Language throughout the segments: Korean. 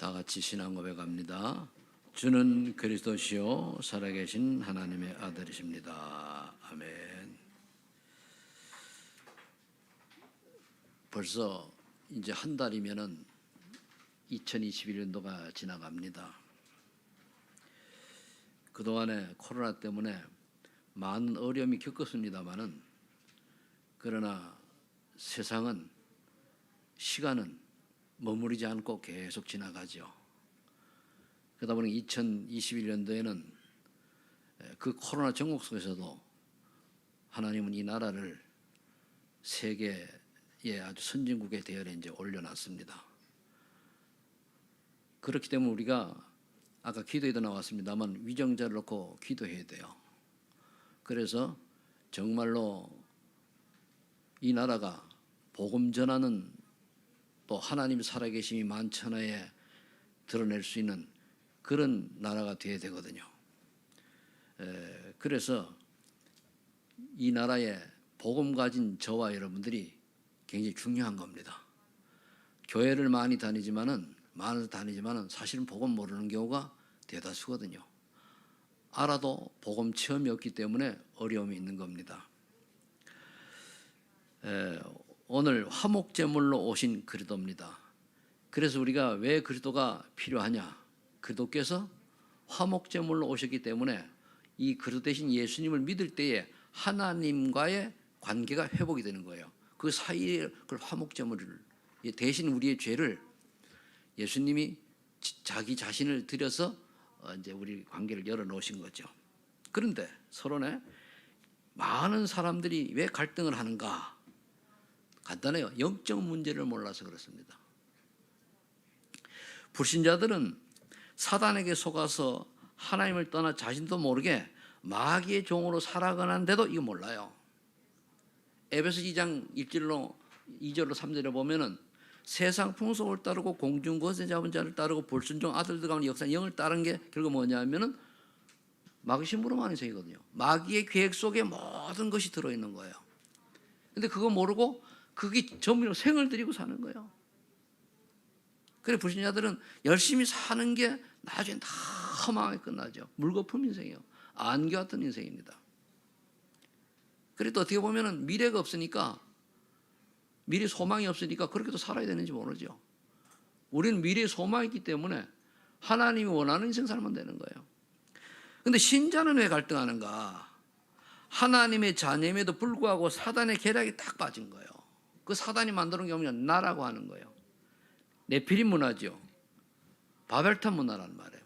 다 같이 신앙 고백합니다. 주는 그리스도시요 살아계신 하나님의 아들이십니다. 아멘. 벌써 이제 한 달이면은 2021년도가 지나갑니다. 그동안에 코로나 때문에 많은 어려움이 겪었습니다마는, 그러나 세상은, 시간은 머무르지 않고 계속 지나가죠. 그러다 보니 2021년도에는 그 코로나 전국 속에서도 하나님은 이 나라를 세계의 아주 선진국의 대열에 이제 올려놨습니다. 그렇기 때문에 우리가 아까 기도에도 나왔습니다만 위정자를 놓고 기도해야 돼요. 그래서 정말로 이 나라가 복음 전하는, 또 하나님 살아계심이 만천하에 드러낼 수 있는 그런 나라가 되어야 되거든요. 그래서 이 나라에 복음 가진 저와 여러분들이 굉장히 중요한 겁니다. 교회를 많이 다니지만은 사실은 복음 모르는 경우가 대다수거든요. 알아도 복음 체험이 없기 때문에 어려움이 있는 겁니다. 오늘 화목제물로 오신 그리스도입니다. 그래서 우리가 왜 그리스도가 필요하냐? 그리스도께서 화목제물로 오셨기 때문에 이 그리스도 대신 예수님을 믿을 때에 하나님과의 관계가 회복이 되는 거예요. 그 사이에 그 화목제물을, 대신 우리의 죄를 예수님이 자기 자신을 들여서 이제 우리 관계를 열어놓으신 거죠. 그런데 서론에 많은 사람들이 왜 갈등을 하는가? 간단해요. 영적 문제를 몰라서 그렇습니다. 불신자들은 사단에게 속아서 하나님을 떠나 자신도 모르게 마귀의 종으로 살아가는데도 이거 몰라요. 에베소 2장 1절로 2절로 3절에 보면은 세상 풍속을 따르고 공중 것에 잡은 자를 따르고 불순종 아들들 가운데 역사 영을 따른 게 결국 뭐냐면은 마귀 심부름하는 인생이거든요. 마귀의 계획 속에 모든 것이 들어있는 거예요. 근데 그거 모르고 그게 전부로 생을 들이고 사는 거예요. 그래 불신자들은 열심히 사는 게 나중에 다 허망하게 끝나죠. 물거품 인생이에요. 안개 같은 인생입니다. 그래도 어떻게 보면은 미래가 없으니까, 미래 소망이 없으니까 그렇게도 살아야 되는지 모르죠. 우리는 미래에 소망이 있기 때문에 하나님이 원하는 인생 살면 되는 거예요. 근데 신자는 왜 갈등하는가? 하나님의 자녀임에도 불구하고 사단의 계략이 딱 빠진 거예요. 그 사단이 만드는 게 뭐냐? 나라고 하는 거예요. 네피림 문화죠. 바벨탑 문화라는 말이에요.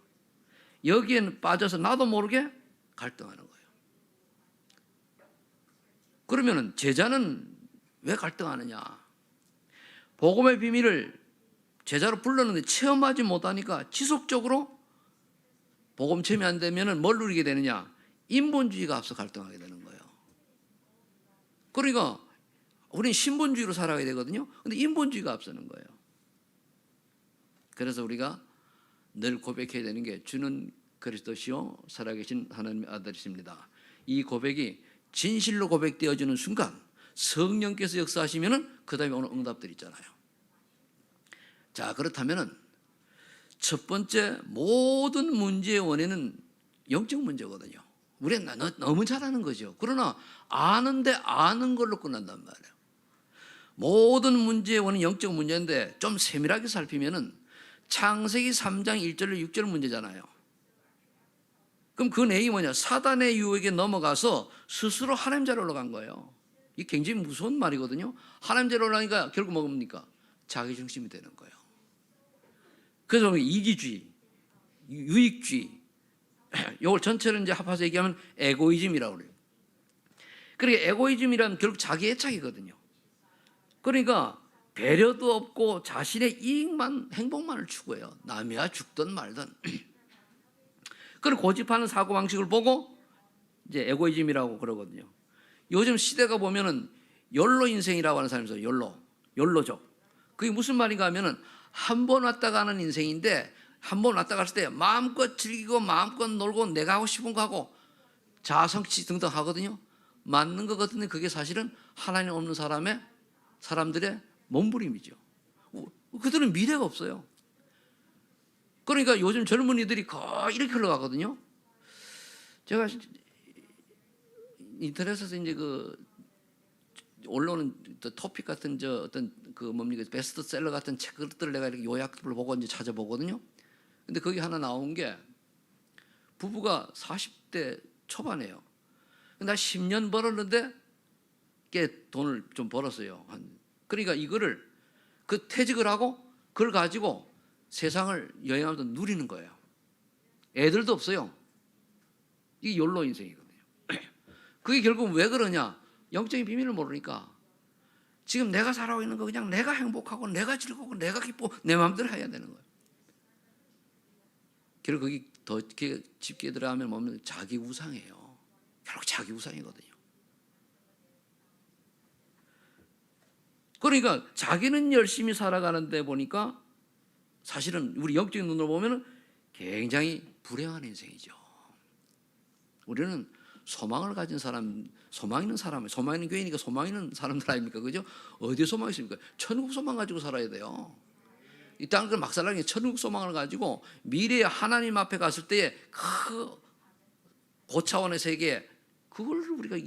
여기에는 빠져서 나도 모르게 갈등하는 거예요. 그러면은 제자는 왜 갈등하느냐? 복음의 비밀을 제자로 불렀는데 체험하지 못하니까 지속적으로 복음 체험이 안 되면은 뭘 누리게 되느냐? 인본주의가 앞서 갈등하게 되는 거예요. 그러니까 우리는 신본주의로 살아가야 되거든요. 근데 인본주의가 앞서는 거예요. 그래서 우리가 늘 고백해야 되는 게 주는 그리스도시요 살아계신 하나님의 아들이십니다. 이 고백이 진실로 고백되어지는 순간 성령께서 역사하시면은 그 다음에 오는 응답들 있잖아요. 자, 그렇다면은 첫 번째 모든 문제의 원인은 영적 문제거든요. 우리는 너무 잘하는 거죠. 그러나 아는데 아는 걸로 끝난단 말이에요. 모든 문제의 원인은 영적 문제인데 좀 세밀하게 살피면은 창세기 3장 1절로 6절 문제잖아요. 그럼 그 내용이 뭐냐? 사단의 유혹에 넘어가서 스스로 하나님 자리에 올라간 거예요. 이게 굉장히 무서운 말이거든요. 하나님 자리에 올라가니까 결국 뭡니까? 자기중심이 되는 거예요. 그래서 이기주의, 유익주의, 이걸 전체를 이제 합해서 얘기하면 에고이즘이라고 그래요. 그러니까 에고이즘이란 결국 자기 애착이거든요. 그러니까 배려도 없고 자신의 이익만, 행복만을 추구해요. 남이야 죽든 말든. 그리고 고집하는 사고방식을 보고 이제 에고이즘이라고 그러거든요. 요즘 시대가 보면은 욜로 인생이라고 하는 사람이 있어요. 욜로족. 그게 무슨 말인가 하면은 한 번 왔다 가는 인생인데, 한 번 왔다 갔을 때 마음껏 즐기고 마음껏 놀고 내가 하고 싶은 거 하고 자아성취 등등 하거든요. 맞는 것 같은데 그게 사실은 하나님 없는 사람들의 몸부림이죠. 그들은 미래가 없어요. 그러니까 요즘 젊은이들이 거의 이렇게 흘러가거든요. 제가 인터넷에서 이제 그 올라오는 토픽 같은 어떤 그 뭡니까 베스트셀러 같은 책들을 내가 이렇게 요약을 보고 이제 찾아보거든요. 근데 거기 하나 나온 게 부부가 40대 초반이에요. 나 10년 벌었는데 꽤 돈을 좀 벌었어요. 그러니까 이거를 그 퇴직을 하고 그걸 가지고 세상을 여행하면서 누리는 거예요. 애들도 없어요. 이게 욜로 인생이거든요. 그게 결국 왜 그러냐? 영적인 비밀을 모르니까 지금 내가 살아오고 있는 거 그냥 내가 행복하고 내가 즐겁고 내가 기쁘고 내 마음대로 해야 되는 거예요. 결국 거기 더 깊게 들어가면 뭐냐면 자기 우상이에요. 결국 자기 우상이거든요. 그러니까 자기는 열심히 살아가는데 보니까 사실은 우리 영적인 눈으로 보면 굉장히 불행한 인생이죠. 우리는 소망을 가진 사람, 소망 있는 사람, 소망 있는 교회니까 소망 있는 사람들 아닙니까? 그죠? 어디에 소망이 있습니까? 천국 소망 가지고 살아야 돼요. 이 땅을 막 살라니 천국 소망을 가지고 미래에 하나님 앞에 갔을 때에 그 고차원의 세계, 그걸 우리가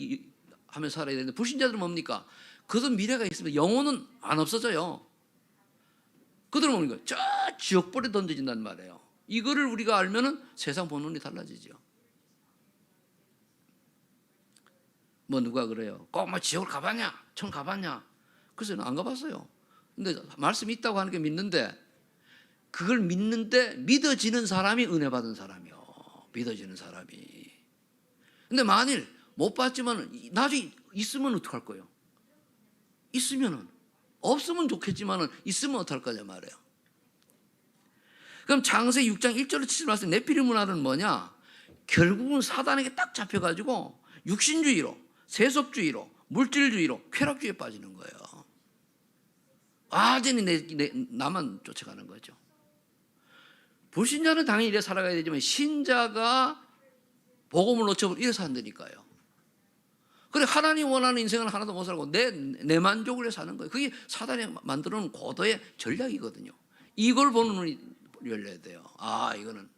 하며 살아야 되는데 불신자들은 뭡니까? 그들은 미래가 있으면 영혼은 안 없어져요. 그들은 뭡니까? 저 지옥불에 던져진단 말이에요. 이거를 우리가 알면은 세상 보는 눈이 달라지죠. 뭐 누가 그래요? 꼭 뭐 지옥을 가봤냐? 천 가봤냐? 그래서 안 가봤어요. 근데 말씀이 있다고 하는 게 믿는데 그걸 믿는데 믿어지는 사람이 은혜 받은 사람이요. 믿어지는 사람이. 근데 만일 못 봤지만 나중에 있으면 어떡할 거예요? 있으면은 없으면 좋겠지만은 있으면 어떡할 거냐 말이에요. 그럼 창세 6장 1절로 7절 말씀 네피림 문화는 뭐냐? 결국은 사단에게 딱 잡혀가지고 육신주의로 세속주의로 물질주의로 쾌락주의에 빠지는 거예요. 완전히 나만 쫓아가는 거죠. 불신자는 당연히 이래 살아가야 되지만 신자가 복음을 놓쳐버리면 이래 산다니까요. 그래 하나님 원하는 인생을 하나도 못 살고 내 만족을 위해 사는 거예요. 그게 사단이 만들어놓은 고도의 전략이거든요. 이걸 보는 눈이 열려야 돼요. 아 이거는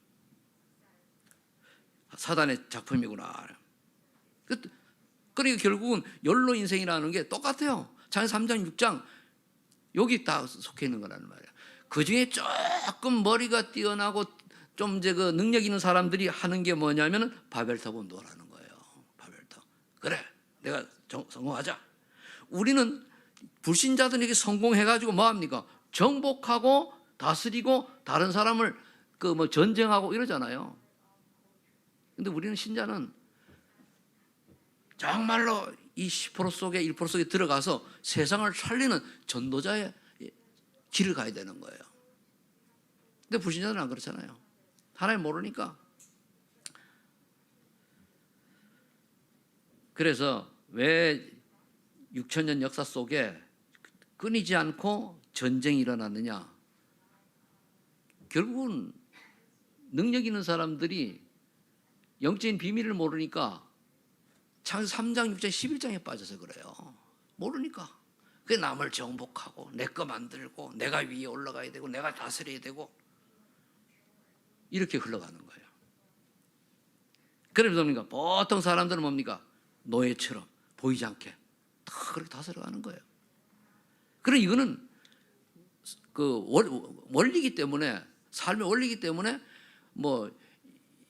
사단의 작품이구나. 그러니까 결국은 욜로 인생이라는 게 똑같아요. 창세기 3장 6장 여기 다 속해 있는 거라는 말이에요. 그 중에 조금 머리가 뛰어나고 좀 이제 그 능력 있는 사람들이 하는 게 뭐냐면은 바벨탑 운동하는 거예요. 바벨탑. 그래, 내가 성공하자. 우리는 불신자들에게 성공해가지고 뭐 합니까? 정복하고 다스리고 다른 사람을 그 뭐 전쟁하고 이러잖아요. 근데 우리는 신자는 정말로 이 10% 속에 1% 속에 들어가서 세상을 살리는 전도자의 길을 가야 되는 거예요. 근데 불신자들은 안 그렇잖아요. 하나님 모르니까. 그래서 왜 6천년 역사 속에 끊이지 않고 전쟁이 일어났느냐? 결국은 능력 있는 사람들이 영적인 비밀을 모르니까 창세기 3장, 6장, 11장에 빠져서 그래요. 모르니까. 그 남을 정복하고 내 거 만들고 내가 위에 올라가야 되고 내가 다스려야 되고 이렇게 흘러가는 거예요. 그래서 뭡니까? 보통 사람들은 뭡니까? 노예처럼 보이지 않게 다 그렇게 다스려가는 거예요. 그럼 이거는 그 원리이기 때문에 삶의 원리이기 때문에 뭐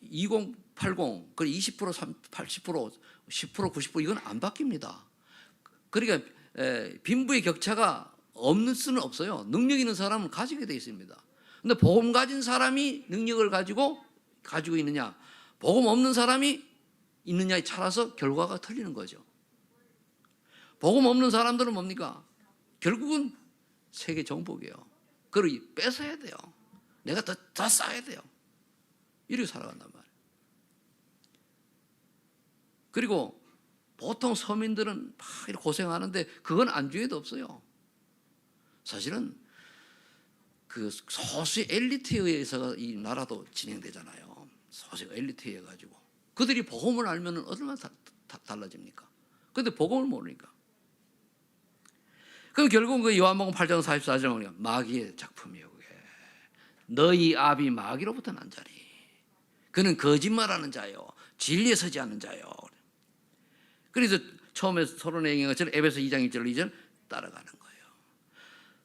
2080, 20%, 80%, 10%, 90% 이건 안 바뀝니다. 그러니까 빈부의 격차가 없는 수는 없어요. 능력 있는 사람은 가지게 돼 있습니다. 근데 복음 가진 사람이 능력을 가지고 있느냐, 복음 없는 사람이 있느냐에 따라서 결과가 틀리는 거죠. 복음 없는 사람들은 뭡니까? 결국은 세계 정복이에요. 그걸 뺏어야 돼요. 내가 더 쌓아야 돼요. 이렇게 살아간단 말이에요. 그리고 보통 서민들은 막 이렇게 고생하는데 그건 안주에도 없어요. 사실은 그 소수의 엘리트에 의해서 이 나라도 진행되잖아요. 소수의 엘리트에 가지고 그들이 복음을 알면 얼마나 달라집니까? 그런데 복음을 모르니까. 그럼 결국은 그 요한복음 8장 44절에 보니까 마귀의 작품이에요. 그게 너희 아비 마귀로부터 난 자리. 그는 거짓말하는 자요, 진리에 서지 않는 자요. 그래서 처음에 서론에 얘기한 것처럼 에베소 2장 1절 2절 따라가는 거예요.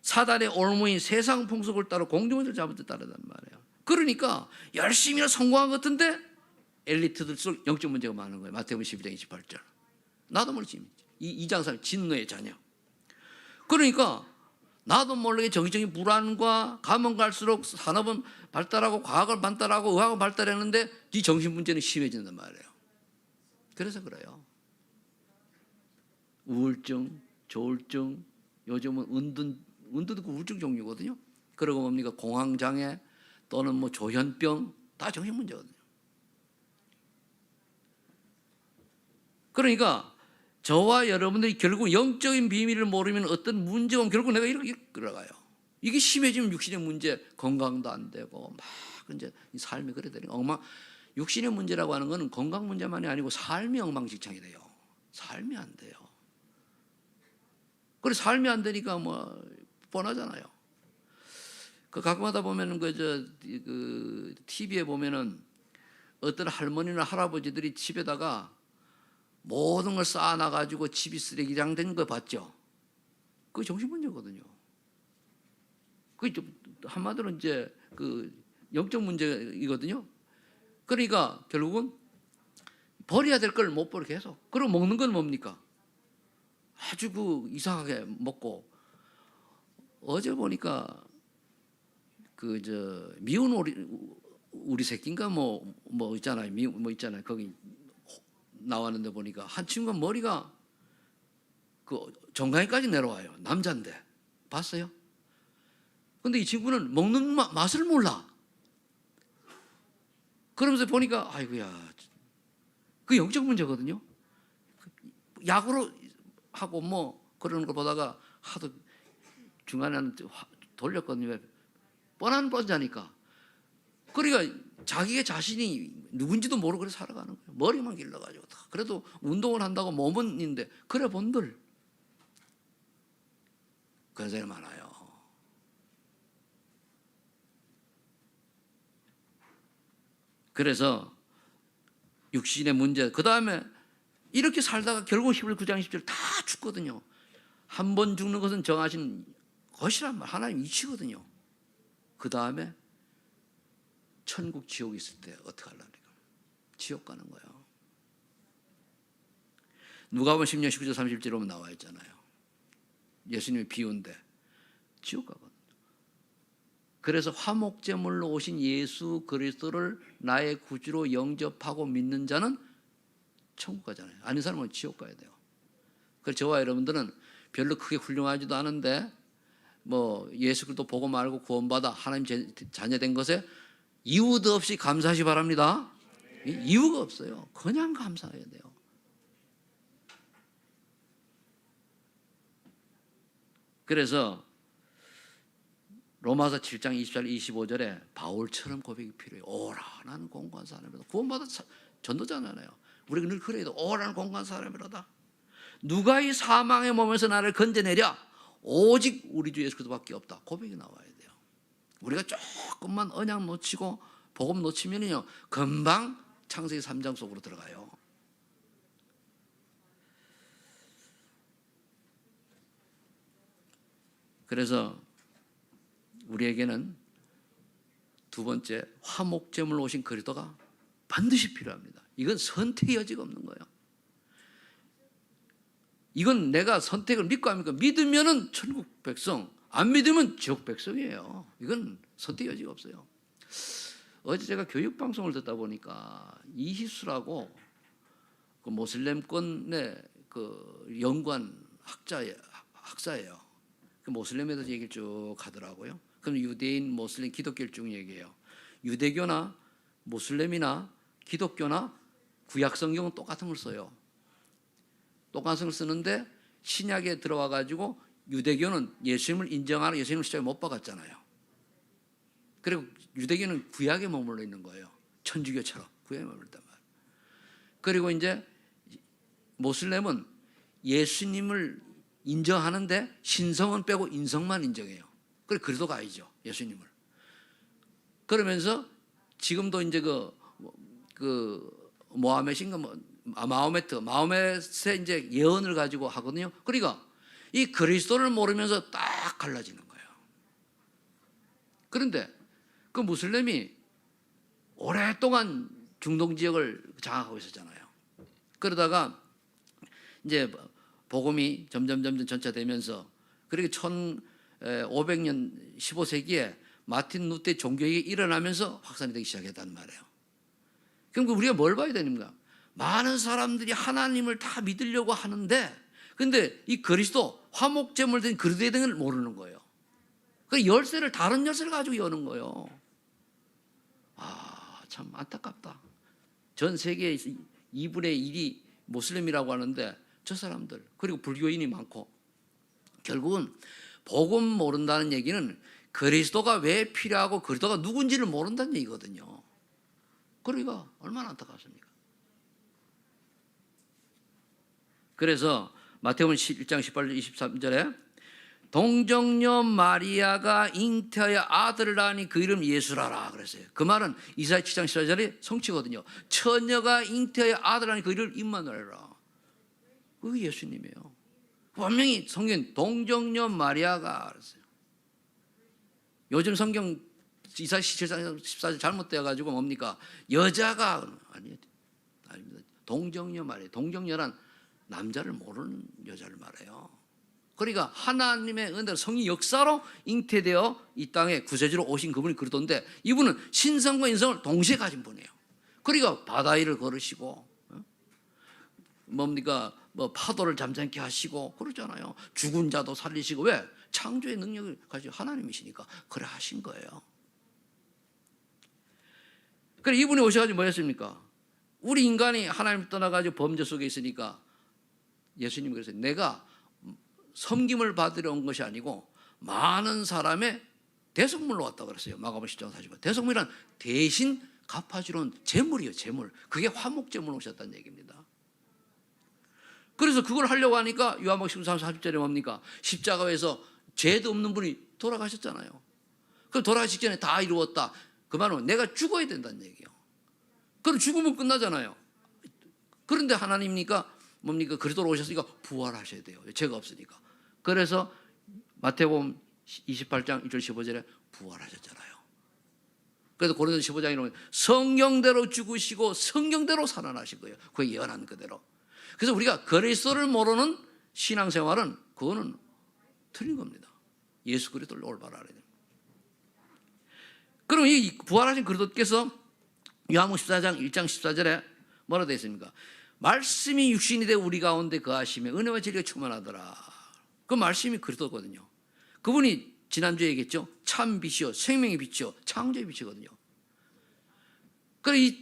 사단의 올무인 세상 풍속을 따라 공중을 잡을 때 따르단 말이에요. 그러니까 열심히 성공한 것 같은데 엘리트들수록 영적 문제가 많은 거예요. 마태복음 12장 28절. 나도 모르지. 이장사 진노의 자녀. 그러니까 나도 모르게 정치적인 불안과 가면 갈수록 산업은 발달하고 과학을 발달하고 의학을 발달했는데 이 정신 문제는 심해진단 말이에요. 그래서 그래요. 우울증, 조울증, 요즘은 은둔도 우울증 종류거든요. 그리고 뭡니까? 공황장애 또는 뭐 조현병 다 정신 문제거든요. 그러니까 저와 여러분들이 결국 영적인 비밀을 모르면 어떤 문제가 오면 결국 내가 이렇게 끌어가요. 이게 심해지면 육신의 문제, 건강도 안 되고 막 이제 삶이 그래 되는 엉망. 육신의 문제라고 하는 것은 건강 문제만이 아니고 삶이 엉망진창이 돼요. 삶이 안 돼요. 그래 삶이 안 되니까 뭐 뻔하잖아요. 그 가끔하다 보면은 그 TV에 보면은 어떤 할머니나 할아버지들이 집에다가 모든 걸 쌓아놔가지고 집이 쓰레기장 된 거 봤죠? 그게 정신문제거든요. 그게 한마디로 이제 그 영적 문제이거든요. 그러니까 결국은 버려야 될 걸 못 버려 계속. 그리고 먹는 건 뭡니까? 아주 그 이상하게 먹고. 어제 보니까 미운 우리 새끼인가 뭐 있잖아요. 뭐 있잖아요. 거기 나왔는데 보니까 한 친구가 머리가 그 정강이까지 내려와요. 남자인데 봤어요? 근데 이 친구는 먹는 맛을 몰라. 그러면서 보니까 아이고야, 그 영적 문제거든요. 약으로 하고 뭐 그러는 걸 보다가 하도 중간에 돌렸거든요. 뻔한 뻔자니까. 그러니까 자기의 자신이 누군지도 모르고 그래 살아가는 거예요. 머리만 길러가지고. 그래도 운동을 한다고 몸은 있는데 그래 본들 그런 사람이 많아요. 그래서 육신의 문제, 그 다음에 이렇게 살다가 결국 11장 10절 다 죽거든요. 한 번 죽는 것은 정하신 것이란 말, 하나님 이치거든요. 그 다음에 천국 지옥 있을 때 어떻게 하려니까? 지옥 가는 거예요. 누가복음 10장 19절 30절에 보면 나와 있잖아요. 예수님이 비운데 지옥 가거든요. 그래서 화목제물로 오신 예수 그리스도를 나의 구주로 영접하고 믿는 자는 천국 가잖아요. 아닌 사람은 지옥 가야 돼요. 그래서 저와 여러분들은 별로 크게 훌륭하지도 않은데 뭐 예수 그리스도 보고 말고 구원받아 하나님 자녀된 것에 이유도 없이 감사하시 바랍니다. 이유가 없어요. 그냥 감사해야 돼요. 그래서 로마서 7장 24절 25절에 바울처럼 고백이 필요해요. 오라 나는 공고한 사람이다. 구원받아 전도자잖아요. 우리가 늘 그래도 오라는 공고한 사람이라다. 누가 이 사망의 몸에서 나를 건져내랴? 오직 우리 주 예수 그리스도밖에 없다. 고백이 나와야 돼요. 우리가 조금만 언약 놓치고 복음 놓치면요 금방 창세기 3장 속으로 들어가요. 그래서 우리에게는 두 번째 화목제물로 오신 그리스도가 반드시 필요합니다. 이건 선택의 여지가 없는 거예요. 이건 내가 선택을 믿고 합니까? 믿으면은 천국 백성, 안 믿으면 지옥 백성이에요. 이건 선택의 여지가 없어요. 어제 제가 교육방송을 듣다 보니까 이희수라고 그 모슬렘권의 그 연구한 학사예요. 그 모슬렘에 대해서 얘기를 쭉 하더라고요. 그럼 유대인, 모슬렘, 기독교를 쭉 얘기해요. 유대교나 모슬렘이나 기독교나 구약 성경은 똑같은 걸 써요. 똑같은 걸 쓰는데 신약에 들어와 가지고 유대교는 예수님을 인정하는 예수님을 십자가에 못 박았잖아요. 그리고 유대교는 구약에 머물러 있는 거예요. 천주교처럼 구약에 머물렀단 말이에요. 그리고 이제 모슬렘은 예수님을 인정하는데 신성은 빼고 인성만 인정해요. 그래 그리스도가 아니죠. 예수님을. 그러면서 지금도 이제 모하메신가 마호멧의 이제 예언을 가지고 하거든요. 그러니까 이 그리스도를 모르면서 딱 갈라지는 거예요. 그런데 그 무슬림이 오랫동안 중동 지역을 장악하고 있었잖아요. 그러다가 이제 복음이 점점 전차되면서 그렇게 1500년 15세기에 마틴 루터의 종교개혁이 일어나면서 확산이 되기 시작했단 말이에요. 그럼 우리가 뭘 봐야 됩니까? 많은 사람들이 하나님을 다 믿으려고 하는데 근데 이 그리스도 화목제물 된 그리스도의 등을 모르는 거예요. 그 열쇠를 다른 열쇠를 가지고 여는 거예요. 참 안타깝다. 전 세계의 2분의 1이 모슬림이라고 하는데 저 사람들 그리고 불교인이 많고 결국은 복음 모른다는 얘기는 그리스도가 왜 필요하고 그리스도가 누군지를 모른다는 얘기거든요. 그러니까 얼마나 안타깝습니까? 그래서 마태복음 1장 18절 23절에 동정녀 마리아가 잉태하여 아들을 낳으니 그 이름 예수라라 그랬어요. 그 말은 이사야 7장 14절의 성취거든요. 처녀가 잉태하여 아들을 낳으니 그 이름 임마누엘이라. 그게 예수님이에요. 분명히 성경 동정녀 마리아가 그랬어요. 요즘 성경 이사야 7장 14절 잘못되어가지고 뭡니까? 여자가 아닙니다. 동정녀 마리아. 동정녀란 남자를 모르는 여자를 말해요. 그러니까 하나님의 은혜로 성령 역사로 잉태되어 이 땅에 구세주로 오신 그분이 그러던데 이분은 신성과 인성을 동시에 가진 분이에요. 그러니까 바다 위를 걸으시고 뭡니까? 파도를 잠잠케 하시고 그러잖아요. 죽은 자도 살리시고 왜? 창조의 능력을 가지고 하나님이시니까 그래 하신 거예요. 그래 이분이 오셔가지고 뭐 했습니까? 우리 인간이 하나님 떠나가지고 범죄 속에 있으니까 예수님이 그랬어요. 내가 섬김을 받으러 온 것이 아니고 많은 사람의 대속물로 왔다고 그랬어요. 마가복음 10장 40절. 대속물이란 대신 갚아주러 온 재물이에요. 재물. 그게 화목제물 오셨다는 얘기입니다. 그래서 그걸 하려고 하니까 요한복음 13, 40절에 뭡니까? 십자가에서 죄도 없는 분이 돌아가셨잖아요. 그럼 돌아가시기 전에 다 이루었다. 그 말은 내가 죽어야 된다는 얘기예요. 그럼 죽으면 끝나잖아요. 그런데 하나님이니까 뭡니까? 그리스도로 오셨으니까 부활하셔야 돼요. 죄가 없으니까. 그래서 마태복음 28장 1절 15절에 부활하셨잖아요. 그래서 고린도서 15장에 보면 성경대로 죽으시고 성경대로 살아나신 거예요. 그게 예언한 그대로. 그래서 우리가 그리스도를 모르는 신앙생활은 그거는 틀린 겁니다. 예수 그리스도를 올바로 알아야 됩니다. 그럼 이 부활하신 그리스도께서 요한복음 14장 1장 14절에 뭐라 되어 있습니까? 말씀이 육신이 되어 우리 가운데 거하시며 은혜와 진리가 충만하더라. 그 말씀이 그리스도거든요. 그분이 지난주에 얘기했죠. 참 빛이요 생명의 빛이요 창조의 빛이거든요. 그래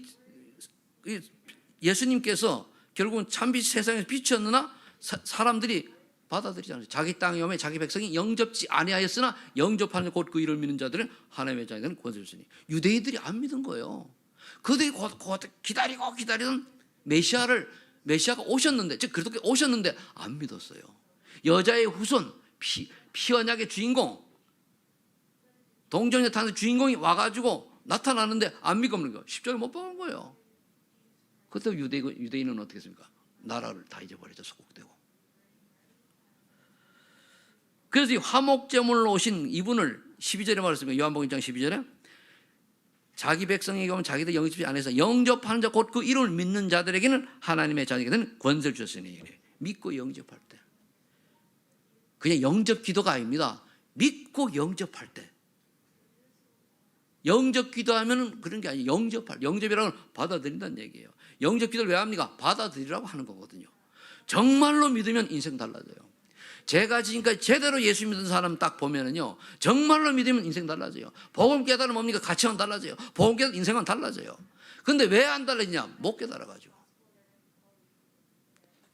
예수님께서 결국은 참빛 세상에서 빛이었으나 사람들이 받아들이지 않았어요. 자기 땅에 오면 자기 백성이 영접지 아니하였으나 영접하는 곧 그 이를 믿는 자들은 하나님의 자녀들은 구원을 주시니 유대인들이 안 믿은 거예요. 그들이 곧 기다리던 메시아가 오셨는데 즉 그렇게 오셨는데 안 믿었어요. 여자의 후손 피 언약의 주인공 동정녀 탄생 주인공이 와가지고 나타나는데 안 믿고 없는 거예요. 십자가를 못 박은 거예요. 그때 유대인은 어떻게 했습니까? 나라를 다 잊어버리죠. 소국되고. 그래서 이 화목제물로 오신 이분을 12절에 말했습니다. 요한복음 1장 12절에 자기 백성에게 오면 자기들 영접지 않아서 영접하는 자 곧 그 이름을 믿는 자들에게는 하나님의 자녀에게는 권세를 주셨으니 믿고 영접할 때 그냥 영접 기도가 아닙니다. 믿고 영접할 때 영접 기도하면 그런 게 아니에요. 영접이라는 건 받아들인다는 얘기예요. 영접 기도를 왜 합니까? 받아들이라고 하는 거거든요. 정말로 믿으면 인생 달라져요. 제가 지금까지 제대로 예수 믿는 사람 딱 보면은요, 정말로 믿으면 인생 달라져요. 복음 깨달으면 뭡니까? 가치관 달라져요. 복음 깨달으면 인생은 달라져요. 근데 왜 안 달라지냐? 못 깨달아가지고.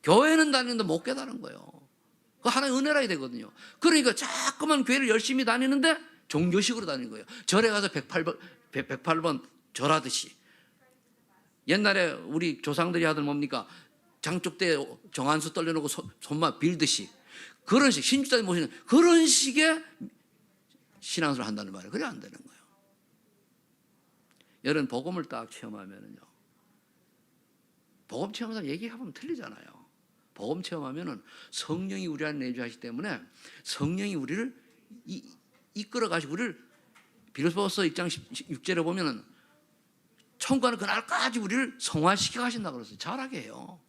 교회는 다니는데 못 깨달은 거예요. 그 하나의 은혜라야 되거든요. 그러니까 자꾸만 교회를 열심히 다니는데 종교식으로 다니는 거예요. 절에 가서 108번 절하듯이. 옛날에 우리 조상들이 하던 뭡니까? 장독대에 정한수 떨려놓고 손만 빌듯이. 그런 식, 신주자들 모시는 그런 식의 신앙생활을 한다는 말이에요. 그래 안 되는 거예요. 여러분 복음을 딱 체험하면은요. 복음 체험하다 얘기해보면 틀리잖아요. 복음 체험하면은 성령이 우리 안에 내주하시기 때문에 성령이 우리를 이끌어 가시고 우리를 빌립보서 1장 6절에 보면은 천국하는 그날까지 우리를 성화시켜 가신다고 그랬어요. 잘하게 해요.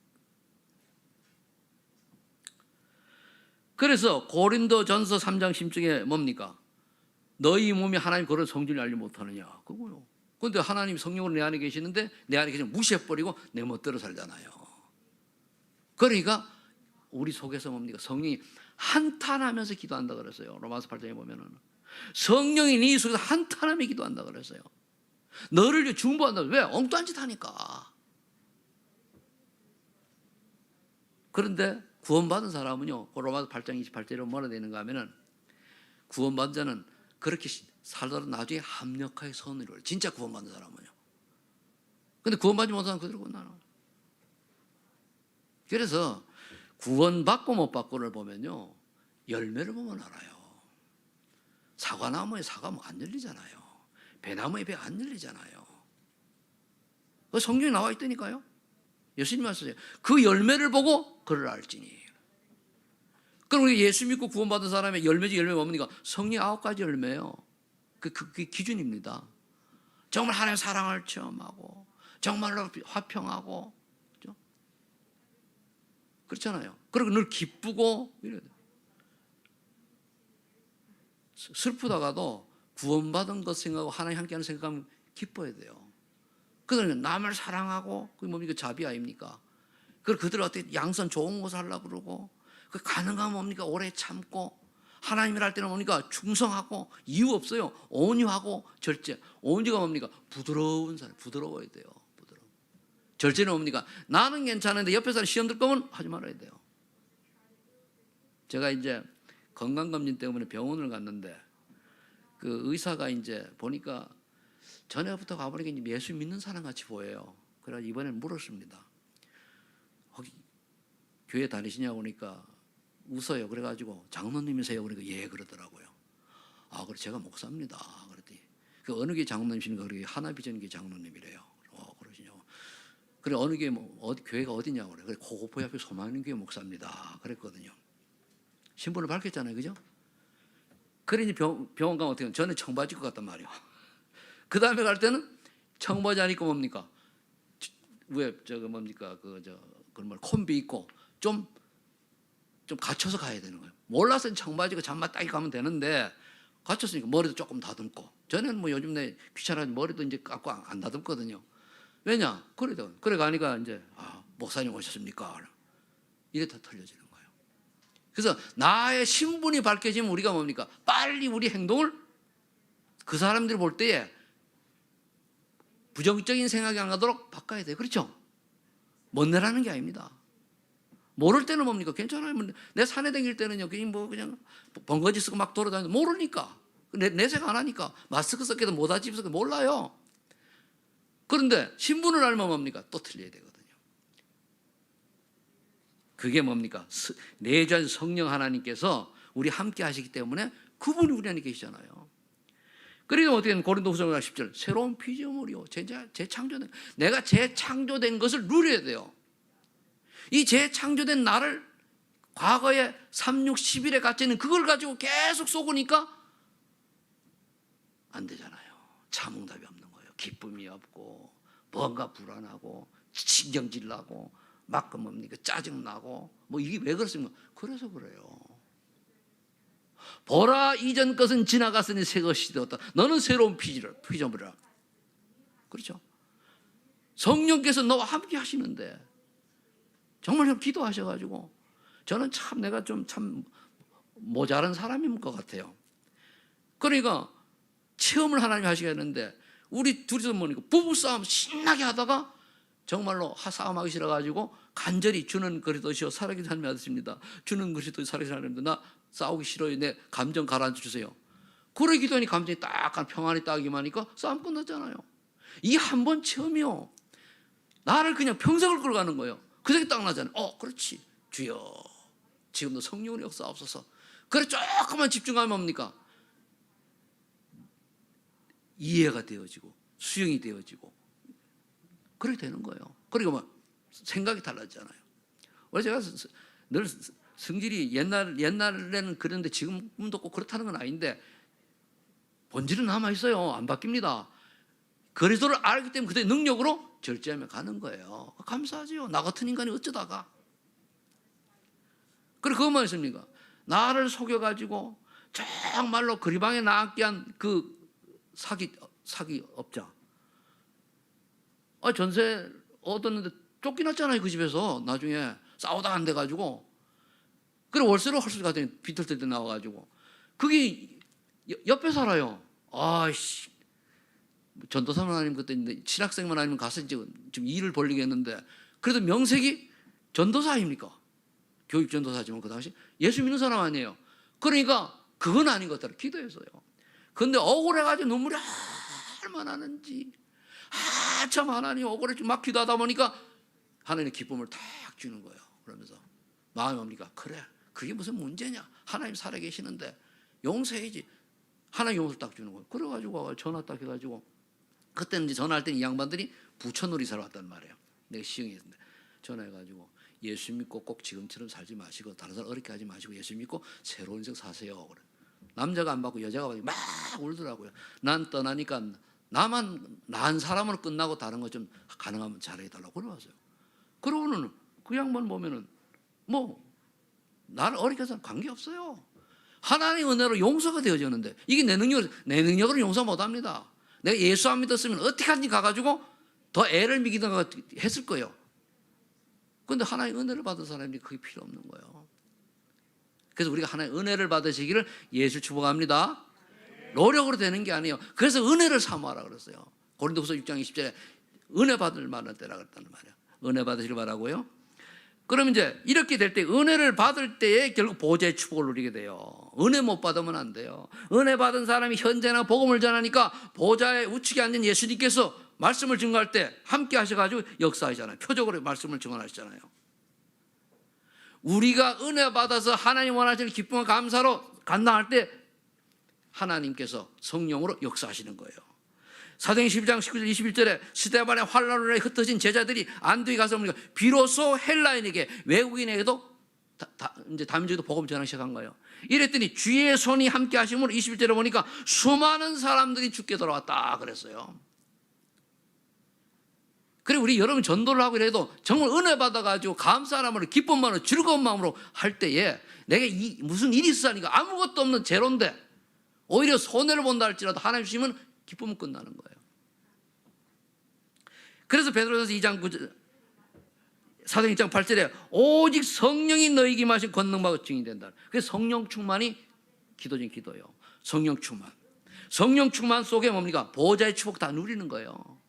그래서 고린도전서 3장 10절에 뭡니까? 너희 몸이 하나님 그런 성질을 알지 못하느냐. 그거요. 그런데 하나님 성령으로 내 안에 계시는데 내 안에 계시면 무시해버리고 내 멋대로 살잖아요. 그러니까 우리 속에서 뭡니까? 성령이 한탄하면서 기도한다 그랬어요. 로마서 8장에 보면은 성령이 네 속에서 한탄하며 기도한다 그랬어요. 너를 중보한다. 왜? 엉뚱한 짓 하니까. 그런데 구원받은 사람은요, 로마서 8장 28절에 뭐라 되는가 하면은 구원받은 자는 그렇게 살다가 나중에 합력하여 선을 이루어요. 진짜 구원받은 사람은요. 근데 구원받지 못한 사람은 그대로 나는. 그래서 구원받고 못 받고를 보면요, 열매를 보면 알아요. 사과나무에 사과 뭐 안 열리잖아요. 배나무에 배 안 열리잖아요. 그 성경에 나와 있다니까요. 예수님 말씀하세요. 그 열매를 보고 그를 알지니. 그럼 우리 예수 믿고 구원받은 사람의 열매지 열매 뭡니까? 성령 9가지 열매예요. 그게 기준입니다. 정말 하나님의 사랑을 체험하고 정말로 화평하고 그렇죠? 그렇잖아요. 그리고 늘 기쁘고 이래야 돼요. 슬프다가도 구원받은 것 생각하고 하나님 함께하는 생각하면 기뻐야 돼요. 그들은 남을 사랑하고 그게 뭡니까? 자비 아닙니까? 그리고 그들 어떻게 양선 좋은 것을 하려고 그러고 그 가능하면 뭡니까? 오래 참고 하나님을 할 때는 뭡니까? 충성하고 이유 없어요. 온유하고 절제. 온유가 뭡니까? 부드러운 사람, 부드러워야 돼요. 부드러워. 절제는 뭡니까? 나는 괜찮은데 옆에 사람 시험 들 거면 하지 말아야 돼요. 제가 이제 건강검진 때문에 병원을 갔는데 그 의사가 이제 보니까 전에부터 가보니까 예수 믿는 사람 같이 보여요. 그래서 이번에는 물었습니다. 혹시 교회 다니시냐고 하니까 웃어요. 그래가지고 장로님이세요? 그러니까 예 그러더라고요. 아, 그래 제가 목사입니다. 그랬더니 그 어느 게 장로님이신가? 그러게 하나비전교 장로님이래요. 그러시냐고. 그래 어느 게 교회가 어디냐고 그래. 그래 고고포 옆에 소망교회 목사입니다. 그랬거든요. 신분을 밝혔잖아요, 그죠? 그래 이제 병원 가면 어떻게? 저는 청바지 입고 갔단 말이에요. 그 다음에 갈 때는 청바지 안 입고 뭡니까? 왜 저거 뭡니까? 그런 콤비 입고 좀 갖춰서 가야 되는 거예요. 몰라서 청바지가 잠만 딱 입고 가면 되는데 갖췄으니까 머리도 조금 다듬고. 전에는 뭐 요즘 내 귀찮아서 머리도 이제 깎고 안 다듬거든요. 왜냐? 그래 가니까 이제 목사님 오셨습니까? 이래 다 틀려지는 거예요. 그래서 나의 신분이 밝혀지면 우리가 뭡니까? 빨리 우리 행동을 그 사람들이 볼 때에 부정적인 생각이 안 가도록 바꿔야 돼요. 그렇죠? 못내라는 게 아닙니다. 모를 때는 뭡니까? 괜찮아요. 내 산에 다닐 때는요, 그냥 번거지 쓰고 막 돌아다니는데 모르니까. 내색 안 하니까. 마스크 썼게도 모자지 입어서 몰라요. 그런데 신분을 알면 뭡니까? 또 틀려야 되거든요. 그게 뭡니까? 내주한 성령 하나님께서 우리 함께 하시기 때문에 그분이 우리 안에 계시잖아요. 그러니까 어떻게 되면 고린도후서 10절 새로운 피조물이요. 재창조된 내가 재창조된 것을 누려야 돼요. 이 재창조된 나를 과거에 3, 6, 10일에 갇혀있는 그걸 가지고 계속 쏘으니까 안 되잖아요. 참응답이 없는 거예요. 기쁨이 없고 뭔가 불안하고 신경질 나고 막 뭡니까? 짜증나고 뭐 이게 왜 그렇습니까? 그래서 그래요. 보라 이전 것은 지나갔으니 새 것이 되었다. 너는 새로운 피조물이라. 그렇죠? 성령께서 너와 함께 하시는데 정말 좀 기도하셔가지고 저는 참 내가 참 모자란 사람인 것 같아요. 그러니까 체험을 하나님이 하시겠는데 우리 둘이서 뭐니까 부부싸움 신나게 하다가 정말로 싸움하기 싫어가지고 간절히 주는 그리스도시여 살아계신 하나님 아드십니다. 주는 그리스도 살아계신 하나님도 나 싸우기 싫어요. 내 감정 가라앉혀 주세요. 그래 기도하니 감정이 딱 평안이 딱 임하니까 싸움 끝났잖아요. 이 한 번 체험이요. 나를 그냥 평생을 끌어가는 거예요. 그 생각이 딱 나잖아요. 그렇지. 주여 지금도 성령의 역사옵소서. 그래 조금만 집중하면 뭡니까? 이해가 되어지고 수용이 되어지고 그렇게 되는 거예요. 그리고 막 생각이 달라지잖아요. 원래 제가 늘 성질이 옛날에는 그랬는데 지금도 꼭 그렇다는 건 아닌데 본질은 남아 있어요. 안 바뀝니다. 그리스도를 알기 때문에 그때 능력으로 절제하며 가는 거예요. 감사하지요. 나 같은 인간이 어쩌다가. 그리고 그것만 있습니까? 나를 속여가지고 정말로 그리방에 나앉게 한 그 사기업자. 전세 얻었는데 쫓겨났잖아요. 그 집에서 나중에 싸우다 안 돼가지고. 그래 월세로 할 수 갔더니 비틀 때 나와가지고. 그게 옆에 살아요. 아이씨. 전도사만 아니면 그때 신학생만 아니면 가서 지금 일을 벌리겠는데 그래도 명색이 전도사 아닙니까? 교육 전도사지만 그 당시 예수 믿는 사람 아니에요. 그러니까 그건 아닌 것 같아요. 기도했어요. 근데 억울해가지고 눈물이 얼마나 나는지 한참 하나님 억울해 막 기도하다 보니까 하나님의 기쁨을 탁 주는 거예요. 그러면서 마음이 뭡니까? 그래 그게 무슨 문제냐? 하나님 살아계시는데 용서해야지. 하나님 용서를 딱 주는 거예요. 그래가지고 전화 딱 해가지고 그때는 이제 전화할 때 이 양반들이 부천으로 이사를 왔단 말이에요. 내가 시흥이었는데 전화해가지고 예수 믿고 꼭 지금처럼 살지 마시고 다른 사람 어렵게 하지 마시고 예수 믿고 새로운 인생 사세요. 그래. 남자가 안 받고 여자가 받고 막 울더라고요. 난 떠나니까 나만 난 사람으로 끝나고 다른 거 좀 가능하면 잘해달라고 그러왔어요. 그러고는 그 양반 보면은 뭐 나를 어렵게 해서는 관계없어요. 하나님의 은혜로 용서가 되어졌는데 이게 내 능력으로 용서 못합니다. 내가 예수 안 믿었으면 어떻게 하든지 가가지고 더 애를 먹이든가 했을 거예요. 그런데 하나님의 은혜를 받은 사람이 그게 필요 없는 거예요. 그래서 우리가 하나님의 은혜를 받으시기를 예수 축복합니다. 노력으로 되는 게 아니에요. 그래서 은혜를 사모하라 그랬어요. 고린도후서 6장 20절에 은혜 받을 만한 때라 그랬다는 말이에요. 은혜 받으시길 바라고요. 그럼 이제 이렇게 될 때 은혜를 받을 때에 결국 보좌의 축복을 누리게 돼요. 은혜 못 받으면 안 돼요. 은혜 받은 사람이 현재나 복음을 전하니까 보좌의 우측에 앉은 예수님께서 말씀을 증거할 때 함께 하셔가지고 역사하시잖아요. 표적으로 말씀을 증언하시잖아요. 우리가 은혜 받아서 하나님 원하시는 기쁨과 감사로 감당할 때 하나님께서 성령으로 역사하시는 거예요. 사도행 12장 19절 21절에 스데반의 환난으로 흩어진 제자들이 안디옥에 가서 비로소 헬라인에게 외국인에게도 이제 다민족도 복음 전하기 시작한 거예요. 이랬더니 주의 손이 함께 하심으로 21절에 보니까 수많은 사람들이 죽게 돌아왔다 그랬어요. 그래 우리 여러분 전도를 하고 이래도 정말 은혜 받아가지고 감사한 마음으로 기쁜 마음으로 즐거운 마음으로 할 때에 내게 무슨 일이 있으니까 아무것도 없는 제로인데 오히려 손해를 본다 할지라도 하나님 주시면 기쁨은 끝나는 거예요. 그래서 베드로전서 2장 9절 사도행 1장 8절에 오직 성령이 너희에게 마신 권능받고 증인이 된다. 그래서 성령 충만이 기도진 기도예요. 성령 충만 속에 뭡니까? 보호자의 축복 다 누리는 거예요.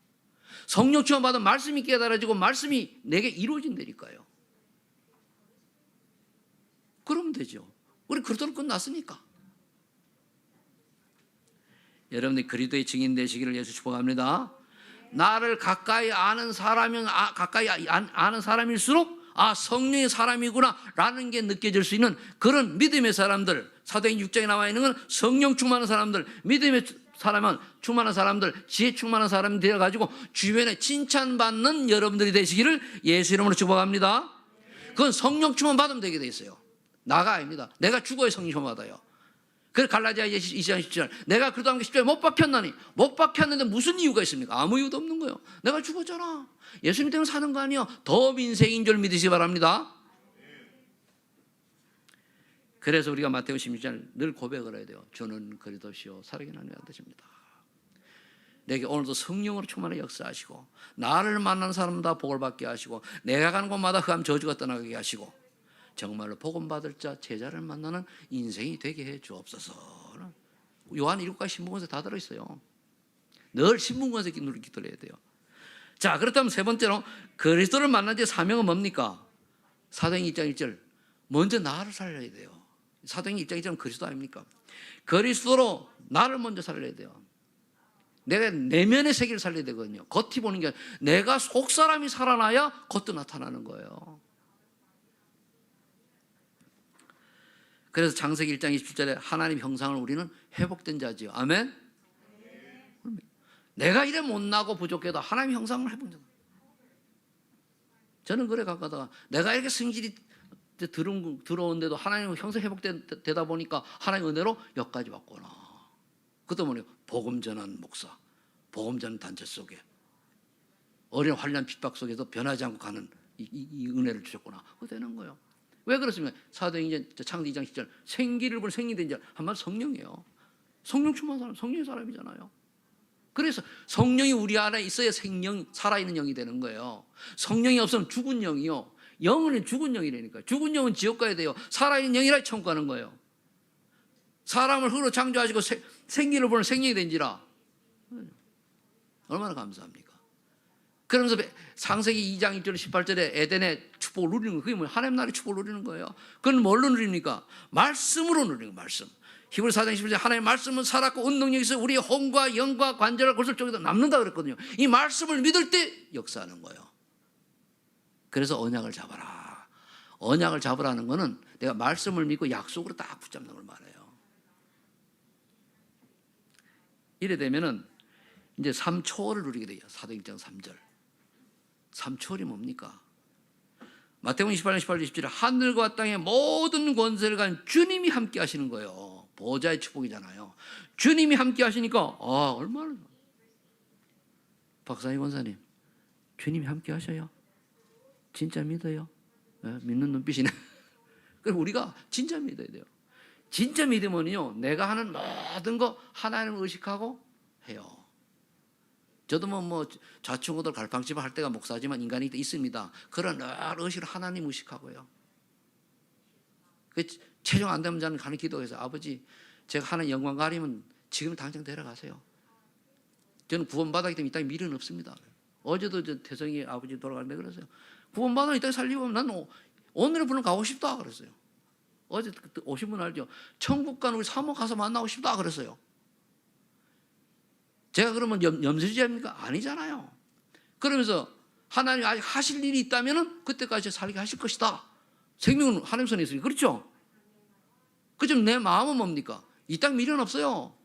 성령 충만 받은 말씀이 깨달아지고 말씀이 내게 이루어진다니까요. 그러면 되죠. 우리 그리스도로 끝났으니까. 여러분들이 그리스도의 증인 되시기를 예수 축복합니다. 나를 가까이 아는 사람은 가까이 아는 사람일수록 성령의 사람이구나 라는 게 느껴질 수 있는 그런 믿음의 사람들, 사도행 6장에 나와 있는 건 성령 충만한 사람들, 믿음의 사람은 충만한 사람들, 지혜 충만한 사람이 되어가지고 주변에 칭찬받는 여러분들이 되시기를 예수 이름으로 축복합니다. 그건 성령 충만 받으면 되게 돼 있어요. 나가 아닙니다. 내가 죽어야 성령 충만 받아요. 그래서 갈라디아 2장 17절 내가 그러다 함께 십자가에 못 박혔나니 못 박혔는데 무슨 이유가 있습니까? 아무 이유도 없는 거예요. 내가 죽었잖아. 예수님 때문에 사는 거 아니야. 더 민생인 줄 믿으시기 바랍니다. 그래서 우리가 마태복음 16장 늘 고백을 해야 돼요. 주는 그리스도시요 살아계신 하나님의 아들이십니다. 내게 오늘도 성령으로 충만히 역사하시고 나를 만나는 사람마다 복을 받게 하시고 내가 가는 곳마다 흑암 저주가 떠나게 하시고 정말로 복음 받을 자 제자를 만나는 인생이 되게 해 주옵소서. 요한 7가 신문권세 다 들어있어요. 늘 신문권세 기도를 해야 돼요. 자, 그렇다면 세 번째로 그리스도를 만난 제 사명은 뭡니까? 사도행 2장 1절 먼저 나를 살려야 돼요. 사도행 2장 1절은 그리스도 아닙니까? 그리스도로 나를 먼저 살려야 돼요. 내가 내면의 세계를 살려야 되거든요. 겉이 보는 게 아니라 내가 속사람이 살아나야 겉도 나타나는 거예요. 그래서 창세기 1장 27절에 하나님 형상을 우리는 회복된 자지요. 아멘? 내가 이래 못나고 부족해도 하나님의 형상을 해본 적. 저는 그래 가다가 내가 이렇게 성질이 들어온데도 하나님의 형상 회복되다 보니까 하나님의 은혜로 여기까지 왔구나. 그 때문에 복음 전하는 목사, 복음 전하는 단체 속에 어린 환난 핍박 속에서 변하지 않고 가는 이 은혜를 주셨구나. 그거 되는 거예요. 왜 그렇습니까? 사도행전 창세 2장 10절 생기를 본 생기된 자 한마디로 성령이에요. 성령 충만한 사람, 성령의 사람이잖아요. 그래서 성령이 우리 안에 있어야 생명, 살아있는 영이 되는 거예요. 성령이 없으면 죽은 영이요. 영은 죽은 영이라니까. 죽은 영은 지옥 가야 돼요. 살아있는 영이라 천국 가는 거예요. 사람을 흙으로 창조하시고 생기를 보는 생명이 된지라. 얼마나 감사합니까? 그러면서 창세기 2장 1절 18절에 에덴의 축복을 누리는 거예요. 그게 뭐예요? 하나님 나라의 축복을 누리는 거예요. 그건 뭘로 누립니까? 말씀으로 누리는 거예요. 말씀. 히브리서 4장 11절 하나님의 말씀은 살았고 운동력이 있어 우리의 혼과 영과 관절과 골수 쪽에도 남는다 그랬거든요. 이 말씀을 믿을 때 역사하는 거예요. 그래서 언약을 잡아라. 언약을 잡으라는 거는 내가 말씀을 믿고 약속으로 딱 붙잡는 걸 말해요. 이래 되면은 이제 3초월을 누리게 돼요. 사도행전 3절. 3초월이 뭡니까? 마태복음 28장 18절 20절에 하늘과 땅의 모든 권세를 가진 주님이 함께 하시는 거예요. 보좌의 축복이잖아요. 주님이 함께 하시니까 얼마나 박사님 권사님 주님이 함께 하셔요? 진짜 믿어요? 네, 믿는 눈빛이네. 그럼 우리가 진짜 믿어야 돼요. 진짜 믿으면요 내가 하는 모든 거 하나님을 의식하고 해요. 저도 뭐 좌충우돌 갈팡질팡 할 때가 목사지만 인간이 있습니다. 그런 의식을 하나님 의식하고요. 최종 안 되면 저는 가는 기도해서 아버지 제가 하는 영광 가리면 지금 당장 데려가세요. 저는 구원받았기 때문에 이 땅에 미련은 없습니다. 어제도 저 태성이 아버지 돌아가는데 그랬어요. 구원받아 이 땅에 살리고 난 오늘의 분은 가고 싶다 그랬어요. 어제 오신 분 알죠? 천국 가는 우리 사모 가서 만나고 싶다 그랬어요. 제가 그러면 염세주의입니까? 아니잖아요. 그러면서 하나님이 아직 하실 일이 있다면 그때까지 살게 하실 것이다. 생명은 하나님 손에 있으니까 그렇죠? 그좀 내 마음은 뭡니까? 이 땅 미련 없어요.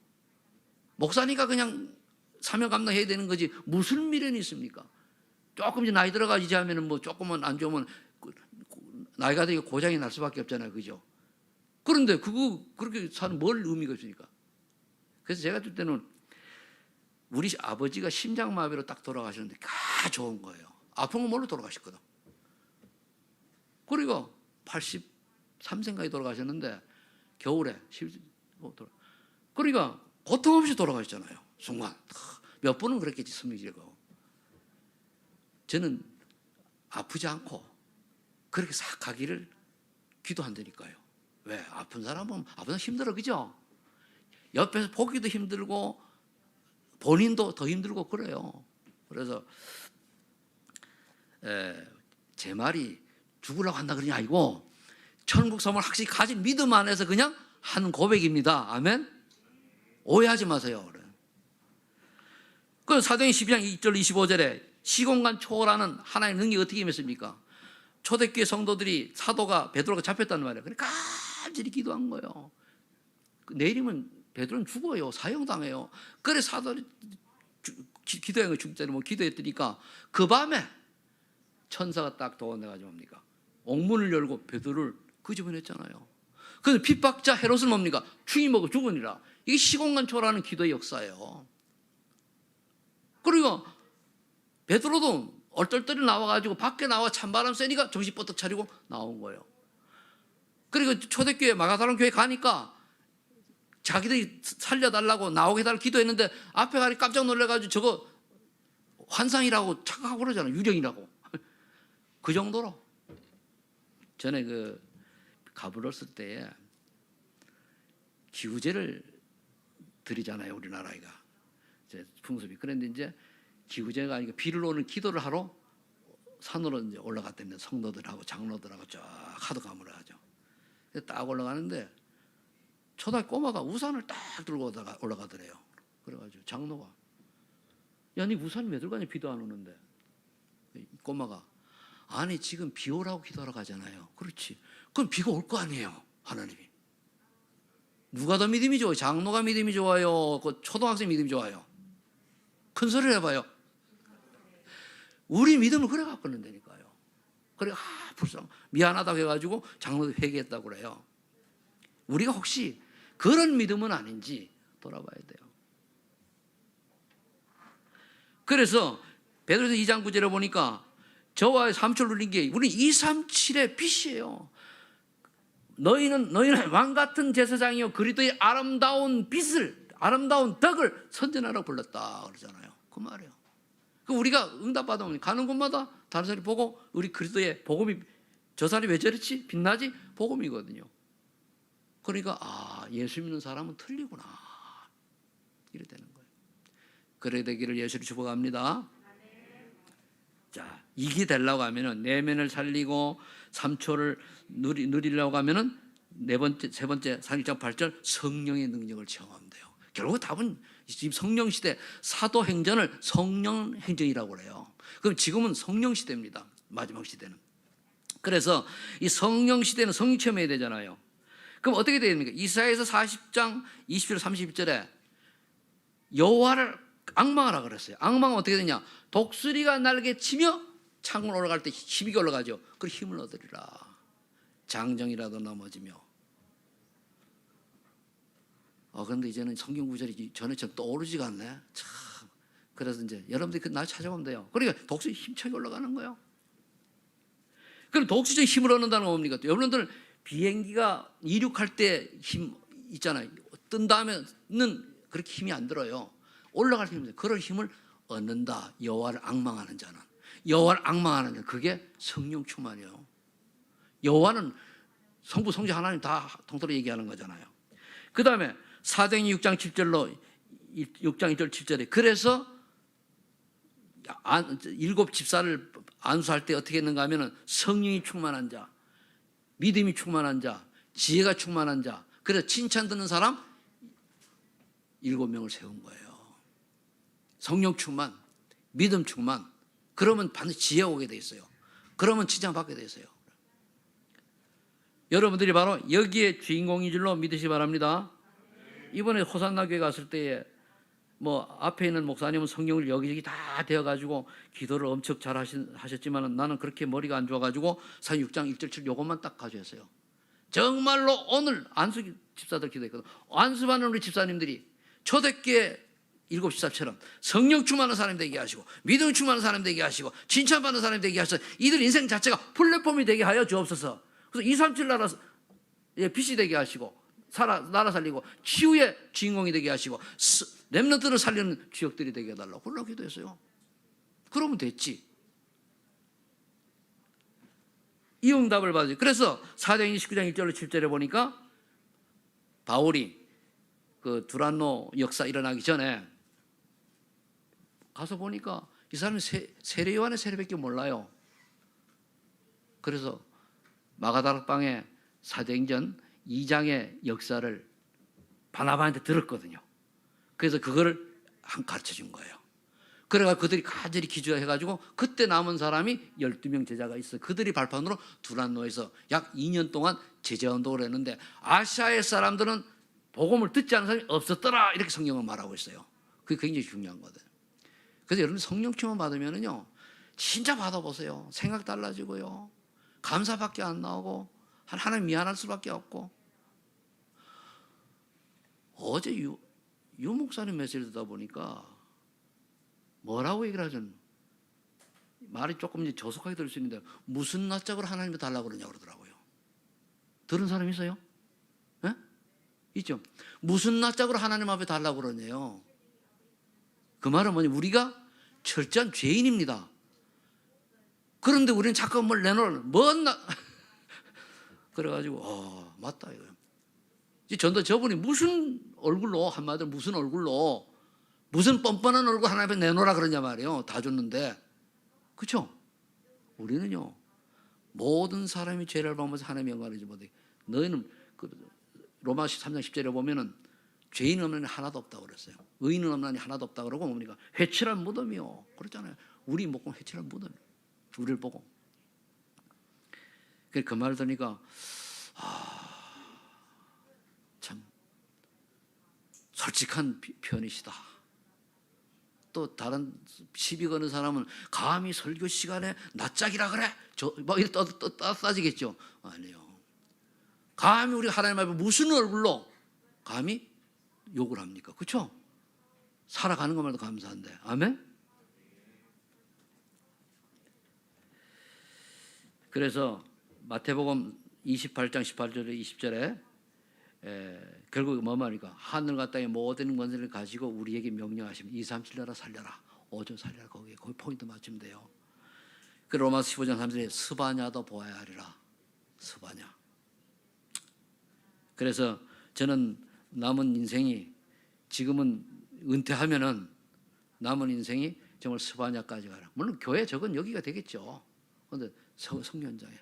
목사니까 그냥 사명 감당해야 되는 거지 무슨 미련이 있습니까? 조금 이제 나이 들어가 이제 하면은 뭐 조금은 안 좋으면 나이가 되게 고장이 날 수밖에 없잖아요, 그죠? 그런데 그렇게 사는 뭘 의미가 있습니까? 그래서 제가 줄 때는 우리 아버지가 심장마비로 딱 돌아가셨는데 좋은 거예요. 아픈 건 뭘로 돌아가셨거든. 그리고 83세까지 돌아가셨는데 겨울에 그러니까 고통 없이 돌아가셨잖아요. 순간 몇 번은 그랬겠지. 섬이지고 저는 아프지 않고 그렇게 싹 가기를 기도한다니까요. 왜? 아픈 사람은 힘들어, 그죠? 옆에서 보기도 힘들고 본인도 더 힘들고 그래요. 그래서 제 말이 죽으려고 한다 그러냐 아니고 천국 소망을 확실히 가진 믿음 안에서 그냥 한 고백입니다. 아멘? 오해하지 마세요. 그 사도행 12장 2절 25절에 시공간 초월하는 하나의 능력이 어떻게 임했습니까? 초대교회 성도들이 사도가 베드로가 잡혔단 말이에요. 그러니까 간절히 기도한 거예요. 내일이면 베드로는 죽어요. 사형당해요. 그래 사도들이 기도한 거 죽자니 뭐 기도했더니까 그 밤에 천사가 딱 도원해가지고 뭡니까? 옥문을 열고 베드로를 끄집어냈잖아요. 그래서 핍박자 헤롯은 뭡니까? 충이 먹어 죽으니라. 이게 시공간 초월하는 기도의 역사예요. 그리고 베드로도 얼떨떨이 나와가지고 밖에 나와 찬바람 쐬니까 정신 뻗떡 차리고 나온 거예요. 그리고 초대교회 마가다론 교회 가니까 자기들이 살려달라고 나오게 해달라고 기도했는데 앞에 가니 깜짝 놀라가지고 저거 환상이라고 착각하고 그러잖아요. 유령이라고. 그 정도로. 전에 가불을 쓸 때에 기구제를 드리잖아요. 우리나라가. 풍습이. 그런데 이제 기구제가 아니고 비를 오는 기도를 하러 산으로 이제 올라갔답니다. 성도들하고 장로들하고 쫙 하드감을 하죠. 딱 올라가는데 초등학교 꼬마가 우산을 딱 들고 올라가더래요. 그래가지고 장로가 야, 니 우산 왜 들고 가냐? 비도 안 오는데. 꼬마가 아니 지금 비 오라고 기도하러 가잖아요. 그렇지. 그럼 비가 올 거 아니에요. 하나님이. 누가 더 믿음이 좋아요? 장로가 믿음이 좋아요? 그 초등학생 믿음이 좋아요? 큰 소리를 해봐요. 우리 믿음을 그래 갖고 있는다니까요. 그래, 불쌍, 미안하다고 해가지고 장로도 회개했다고 그래요. 우리가 혹시 그런 믿음은 아닌지 돌아봐야 돼요. 그래서 베드로서 2장 9절에 보니까 저와 3초를 누린 게 우리 237의 빛이에요. 너희는 왕같은 제사장이요 그리스도의 아름다운 빛을, 아름다운 덕을 선전하라고 불렀다 그러잖아요. 그 말이에요. 우리가 응답받으면 가는 곳마다 다른 사람이 보고 우리 그리스도의 복음이, 저 사람이 왜 저렇지? 빛나지? 복음이거든요. 그러니까 예수 믿는 사람은 틀리구나 이래 되는 거예요. 그래 되기를 예수를 축복합니다. 자, 이게 되려고 하면은 내면을 살리고 3초를 누리려고 하면은 세 번째 4장 8절 성령의 능력을 체험하면 돼요. 결국 답은 지금 성령 시대, 사도행전을 성령 행전이라고 그래요. 그럼 지금은 성령 시대입니다. 마지막 시대는. 그래서 이 성령 시대는 성령 체험해야 되잖아요. 그럼 어떻게 되야 됩니까? 이사야서 40장 20절 31절에 여호와를 앙망하라 그랬어요. 앙망은 어떻게 되냐? 독수리가 날개 치며 창문 올라갈 때 힘이 올라가죠. 그 힘을 얻으리라. 장정이라도 넘어지며. 그런데 이제는 성경 구절이 전에처럼 떠오르지가 않네. 참. 그래서 이제 여러분들이 날 찾아보면 돼요. 그러니까 독수리 힘차게 올라가는 거예요. 그럼 독수리 힘을 얻는다는 건 뭡니까? 여러분들 비행기가 이륙할 때 힘 있잖아요. 뜬 다음에는 그렇게 힘이 안 들어요. 올라갈 때 힘이, 그럴 힘을 얻는다. 여호와를 앙망하는 자는. 여호와를 앙망하는 자는 그게 성령 충만이에요. 여호와는 성부, 성자 하나님 다 통틀어 얘기하는 거잖아요. 그 다음에 사도행전 6장 7절로 6장 1절 7절에 그래서 7 집사를 안수할 때 어떻게 했는가 하면은 성령이 충만한 자, 믿음이 충만한 자, 지혜가 충만한 자, 그래서 칭찬 듣는 사람 7명을 세운 거예요. 성령 충만, 믿음 충만. 그러면 반드시 지혜 오게 돼 있어요. 그러면 칭찬받게 돼 있어요. 여러분들이 바로 여기에 주인공인 줄로 믿으시기 바랍니다. 이번에 호산나 교회 갔을 때에 앞에 있는 목사님은 성령을 여기저기 다 되어가지고 기도를 엄청 잘 하셨지만 나는 그렇게 머리가 안 좋아가지고 사도행전 6장 1절 7 요것만 딱 가져왔어요. 정말로 오늘 안수 집사들 기도했거든. 안수받는 우리 집사님들이 초대교회 7 집사처럼 성령 충만한 사람 되게 하시고 믿음 충만한 사람 되게 하시고 칭찬받는 사람 되게 하셔서 이들 인생 자체가 플랫폼이 되게 하여 주옵소서. 그래서 237 나라 빛이 되게 하시고 나라 살리고 치유의 주인공이 되게 하시고 렘넌트를 살리는 주역들이 되게 해달라고 그러려고 기도했어요. 그러면 됐지. 이 응답을 받으죠. 그래서 사도행전 19장 1절로 7절에 보니까 바울이 그 두란노 역사 일어나기 전에 가서 보니까 이 사람은 세례 요한의 세례밖에 몰라요. 그래서 마가다락방에 사도행전 2장의 역사를 바나바한테 들었거든요. 그래서 그거를 가르쳐 준 거예요. 그래가 그들이 간절히 기도해가지고 그때 남은 사람이 12명 제자가 있어요. 그들이 발판으로 두란노에서 약 2년 동안 제자운동을 했는데 아시아의 사람들은 복음을 듣지 않은 사람이 없었더라 이렇게 성경은 말하고 있어요. 그게 굉장히 중요한 거거든요. 그래서 여러분 성령 충만 받으면은요 진짜 받아보세요. 생각 달라지고요. 감사밖에 안 나오고 하나님 미안할 수밖에 없고. 어제 유 목사님 메시지 듣다 보니까 뭐라고 얘기를 하잖아요. 말이 조금 이제 조속하게 들을 수 있는데 무슨 낯짝으로 하나님을 달라고 그러냐고 그러더라고요. 들은 사람 있어요? 네? 있죠. 무슨 낯짝으로 하나님 앞에 달라고 그러네요. 그 말은 뭐냐? 우리가 철저한 죄인입니다. 그런데 우리는 자꾸 뭘 내놓으면 그래가지고 맞다 이거요. 전도 저분이 무슨 얼굴로 한마디로 무슨 얼굴로 무슨 뻔뻔한 얼굴 하나님 앞에 내놓으라 그러냐 말이에요. 다 줬는데 그렇죠? 우리는요 모든 사람이 죄를 범해서 하나님의 영광을 주지 못해. 너희는 로마서 3장 10절에 보면은 죄인 없는 이 하나도 없다고 그랬어요. 의인은 없는 이 하나도 없다고 그러고 뭡니까? 회칠한 무덤이요. 그렇잖아요. 우리 목공 회칠한 무덤. 우리를 보고. 그 말을 들으니까 참 솔직한 표현이시다. 또 다른 시비 거는 사람은 감히 설교 시간에 낯짝이라 그래? 막 이렇게 따지겠죠. 아니에요. 감히 우리 하나님 앞에 무슨 얼굴로 감히 욕을 합니까? 그렇죠? 살아가는 것만도 감사한데. 아멘? 그래서 마태복음 28장 18절에 20절에 결국 뭐 말입니까? 하늘과 땅의 모든 권세를 가지고 우리에게 명령하시면 2, 3, 7나라 살려라. 5조 살려라. 거기 포인트 맞추면 돼요. 그 로마서 15장 3절에 스바냐도 보아야 하리라. 스바냐. 그래서 저는 남은 인생이 지금은 은퇴하면은 남은 인생이 정말 스바냐까지 가라. 물론 교회 적은 여기가 되겠죠. 그런데 성년장에.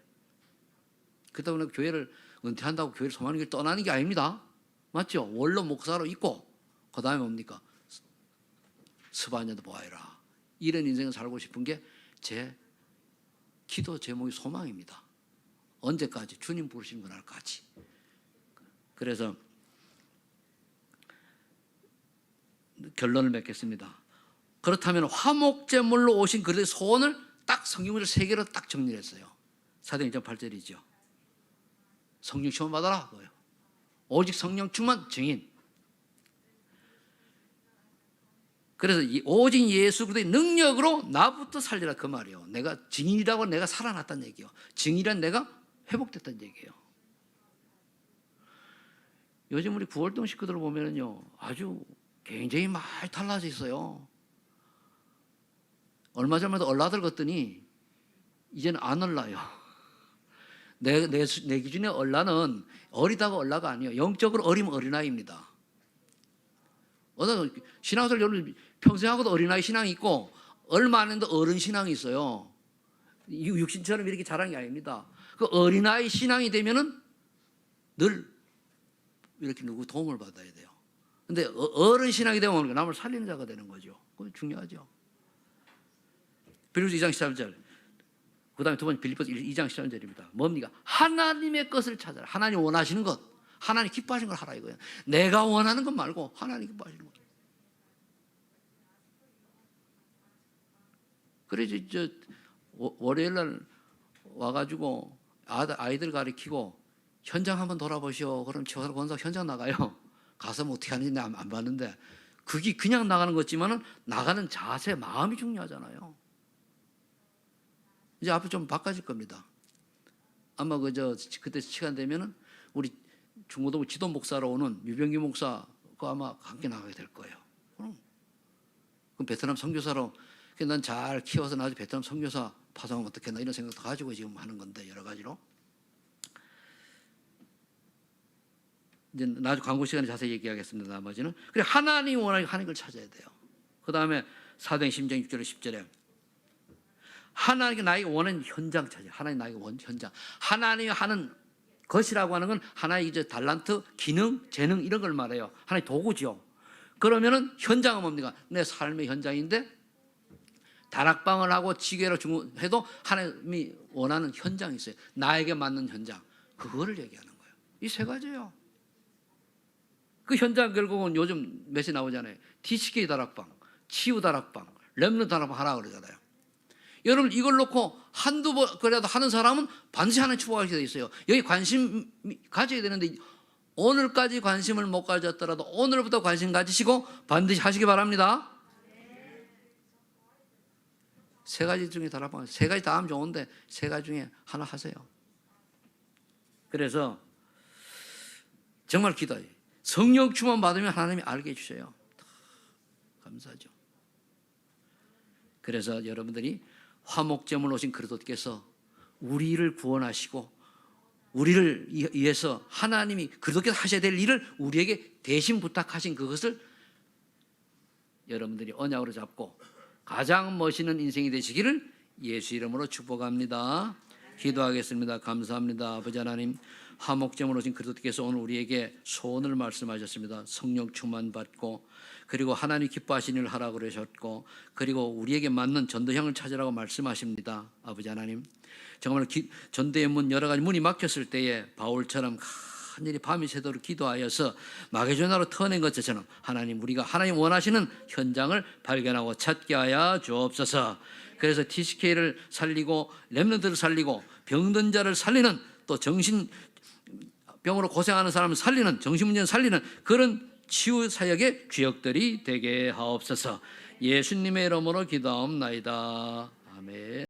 그러다 보니 교회를 은퇴한다고 교회를 소망하는 게 떠나는 게 아닙니다. 맞죠? 원로 목사로 있고 그 다음에 뭡니까? 스바냐도 보아라. 이런 인생을 살고 싶은 게 제 기도 제목이 소망입니다. 언제까지? 주님 부르시는 그날까지. 그래서 결론을 맺겠습니다. 그렇다면 화목제물로 오신 그들의 소원을 딱 성경으로 세 개로 딱 정리를 했어요. 사도행전 8절이죠. 성령 충만 받아라. 그거예요. 오직 성령 충만 증인. 그래서 오직 예수 그리스도의 능력으로 나부터 살리라 그 말이에요. 내가 증인이라고 내가 살아났다는 얘기예요. 증인이란 내가 회복됐다는 얘기예요. 요즘 우리 구월동 식구들 보면은요 아주 굉장히 많이 달라져 있어요. 얼마 전에도 얼라들 걷더니 이제는 안 얼라요. 내 기준에 얼라는 어리다고 얼라가 아니에요. 영적으로 어리면 어린아이입니다. 신앙생활 여러분 평생 하고도 어린아이 신앙이 있고 얼마 안 했는데 어른 신앙이 있어요. 육신처럼 이렇게 자란 게 아닙니다. 그 어린아이 신앙이 되면은 늘 이렇게 누구 도움을 받아야 돼요. 근데 어른 신앙이 되면 남을 살리는 자가 되는 거죠. 그건 중요하죠. 빌립보서 2장 13절. 그 다음에 두 번째 빌립보서 2장 13절입니다. 뭡니까? 하나님의 것을 찾아라. 하나님 원하시는 것. 하나님 기뻐하시는 걸 하라 이거예요. 내가 원하는 것 말고 하나님 기뻐하시는 것. 그래서 저 월요일 날 와가지고 아이들 가르치고 현장 한번 돌아보시오. 그럼 최호사 권사 현장 나가요. 가서 뭐 어떻게 하는지 안 봤는데 그게 그냥 나가는 거지만은 나가는 자세, 마음이 중요하잖아요. 이제 앞으로 좀 바꿔질 겁니다. 아마 그때 시간 되면은 우리 중고등 지도 목사로 오는 유병기 목사가 아마 함께 나가게 될 거예요. 그럼 베트남 선교사로 난 잘 키워서 나중에 베트남 선교사 파송하면 어떻겠나 이런 생각도 가지고 지금 하는 건데 여러 가지로. 이제 나중에 광고 시간에 자세히 얘기하겠습니다. 나머지는. 그래 하나님 원하는 걸 찾아야 돼요. 그 다음에 사도행전 10장 6절에 10절에 하나님이 나에게 원하는 현장 찾아요. 하나님 나에게 원 현장. 하나님이 하는 것이라고 하는 건 하나의 이제 달란트, 기능, 재능 이런 걸 말해요. 하나의 도구죠. 그러면은 현장은 뭡니까? 내 삶의 현장인데 다락방을 하고 지게로 해도 하나님이 원하는 현장이 있어요. 나에게 맞는 현장. 그거를 얘기하는 거예요. 이 세 가지예요. 그 현장 결국은 요즘 메시 나오잖아요. TCK 다락방, 치유 다락방, 렘넌트 다락방 하라 그러잖아요. 여러분 이걸 놓고 한두 번 그래도 하는 사람은 반드시 하나님 축복하게 돼 있어요. 여기 관심 가져야 되는데 오늘까지 관심을 못 가졌더라도 오늘부터 관심 가지시고 반드시 하시기 바랍니다. 세 가지 중에 다락방, 세 가지 다 하면 좋은데 세 가지 중에 하나 하세요. 그래서 정말 기도해요. 성령 충만 받으면 하나님이 알게 해주셔요. 감사하죠. 그래서 여러분들이 화목제물 오신 그리스도께서 우리를 구원하시고 우리를 위해서 하나님이 그리스도께서 하셔야 될 일을 우리에게 대신 부탁하신 그것을 여러분들이 언약으로 잡고 가장 멋있는 인생이 되시기를 예수 이름으로 축복합니다. 기도하겠습니다. 감사합니다. 아버지 하나님, 화목제물 오신 그리스도께서 오늘 우리에게 소원을 말씀하셨습니다. 성령 충만 받고 그리고 하나님 기뻐하시는 일을 하라고 그러셨고 그리고 우리에게 맞는 전도형을 찾으라고 말씀하십니다. 아버지 하나님, 정말 전도의 문 여러 가지 문이 막혔을 때에 바울처럼 간절히 밤이 새도록 기도하여서 마게도냐로 터낸 것처럼 하나님, 우리가 하나님 원하시는 현장을 발견하고 찾게 하여 주옵소서. 그래서 TCK를 살리고 렘넌트를 살리고 병든 자를 살리는, 또 정신병으로 고생하는 사람을 살리는, 정신문제를 살리는 그런 치유 사역의 주역들이 되게 하옵소서. 예수님의 이름으로 기도하옵나이다. 아멘.